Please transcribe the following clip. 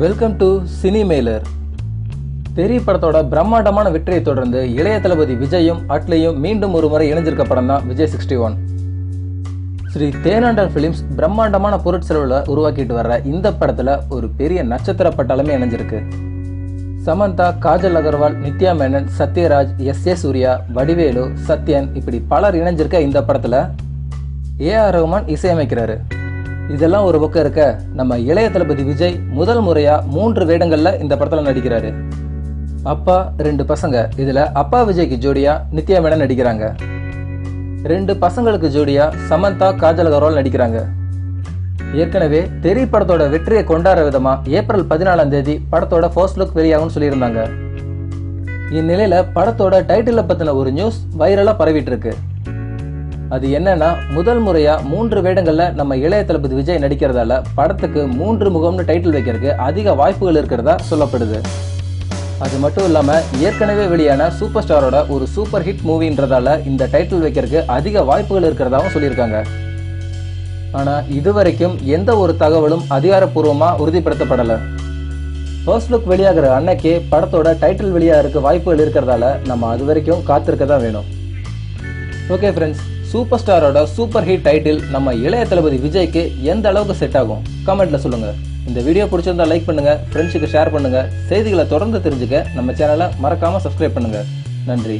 Welcome to சினிமேலர். தெரி படத்தோட பிரம்மாண்டமான வெற்றியை தொடர்ந்து இளைய தளபதி விஜயும் அட்லியும் மீண்டும் ஒரு முறை இணைஞ்சிருக்க படம் தான் விஜய் 61. ஸ்ரீ தேனாண்டல் பிலிம்ஸ் பிரம்மாண்டமான பொருட்செலவுல உருவாக்கிட்டு வர்ற இந்த படத்துல ஒரு பெரிய நட்சத்திர பட்டாளமே இணைஞ்சிருக்கு. சமந்தா, காஜல் அகர்வால், நித்யா மேனன், சத்யராஜ், எஸ்.ஏ. சூர்யா, வடிவேலு, சத்யன் இப்படி பலர் இணைஞ்சிருக்க இந்த படத்துல ஏ.ஆர். ரஹ்மான் இசையமைக்கிறாரு. இதெல்லாம் ஒரு பக்கம் இருக்க, நம்ம இளைய தளபதி விஜய் முதல் முறையா 3 வேடங்கள்ல இந்த படத்துல நடிக்கிறாரு. அப்பா 2 பசங்க. இதுல அப்பா விஜய்க்கு ஜோடியா நித்யா மேனன் நடிக்கிறாங்க. 2 பசங்களுக்கு ஜோடியா சமந்தா, காஜல் அகர்வால் நடிக்கிறாங்க. ஏற்கனவே தெரி படத்தோட வெற்றியை கொண்டாடுற விதமா ஏப்ரல் 14ஆம் தேதி படத்தோட ஃபர்ஸ்ட் லுக் வெளியாகும்னு சொல்லியிருந்தாங்க. இந்நிலையில படத்தோட டைட்டில பத்தின ஒரு நியூஸ் வைரலா பரவிட்டு இருக்கு. அது என்னன்னா, முதல் முறையா 3 வேடங்கள்ல நம்ம இளைய தளபதி விஜய் நடிக்கிறதால படத்துக்கு 3 முகம்னு டைட்டில் வைக்கிறதுக்கு அதிக வாய்ப்புகள் இருக்கிறதா சொல்லப்படுது. அது மட்டும் இல்லாம ஏற்கனவே வெளியான சூப்பர் ஸ்டாரோட ஒரு சூப்பர் ஹிட் மூவின்றதால இந்த டைட்டில் வைக்கிறதுக்கு அதிக வாய்ப்புகள் இருக்கிறதாவும் சொல்லியிருக்காங்க. ஆனா இதுவரைக்கும் எந்த ஒரு தகவலும் அதிகாரப்பூர்வமா உறுதிப்படுத்தப்படல. ஃபர்ஸ்ட் லுக் வெளியாகிற அன்னைக்கே படத்தோட டைட்டில் வெளியாகிறதுக்கு வாய்ப்புகள் இருக்கிறதால நம்ம அது வரைக்கும் காத்திருக்க தான் வேணும். ஓகே ஃப்ரெண்ட்ஸ், சூப்பர் ஸ்டாரோட சூப்பர் ஹிட் டைட்டில் நம்ம இளைய தளபதி விஜய்க்கு எந்த அளவுக்கு செட் ஆகும் கமெண்ட்ல சொல்லுங்க. இந்த வீடியோ பிடிச்சிருந்தா லைக் பண்ணுங்க, ஃப்ரெண்ட்ஸுக்கு ஷேர் பண்ணுங்க. செய்திகளை தொடர்ந்து தெரிஞ்சுக்க நம்ம சேனலை மறக்காம சப்ஸ்கிரைப் பண்ணுங்க. நன்றி.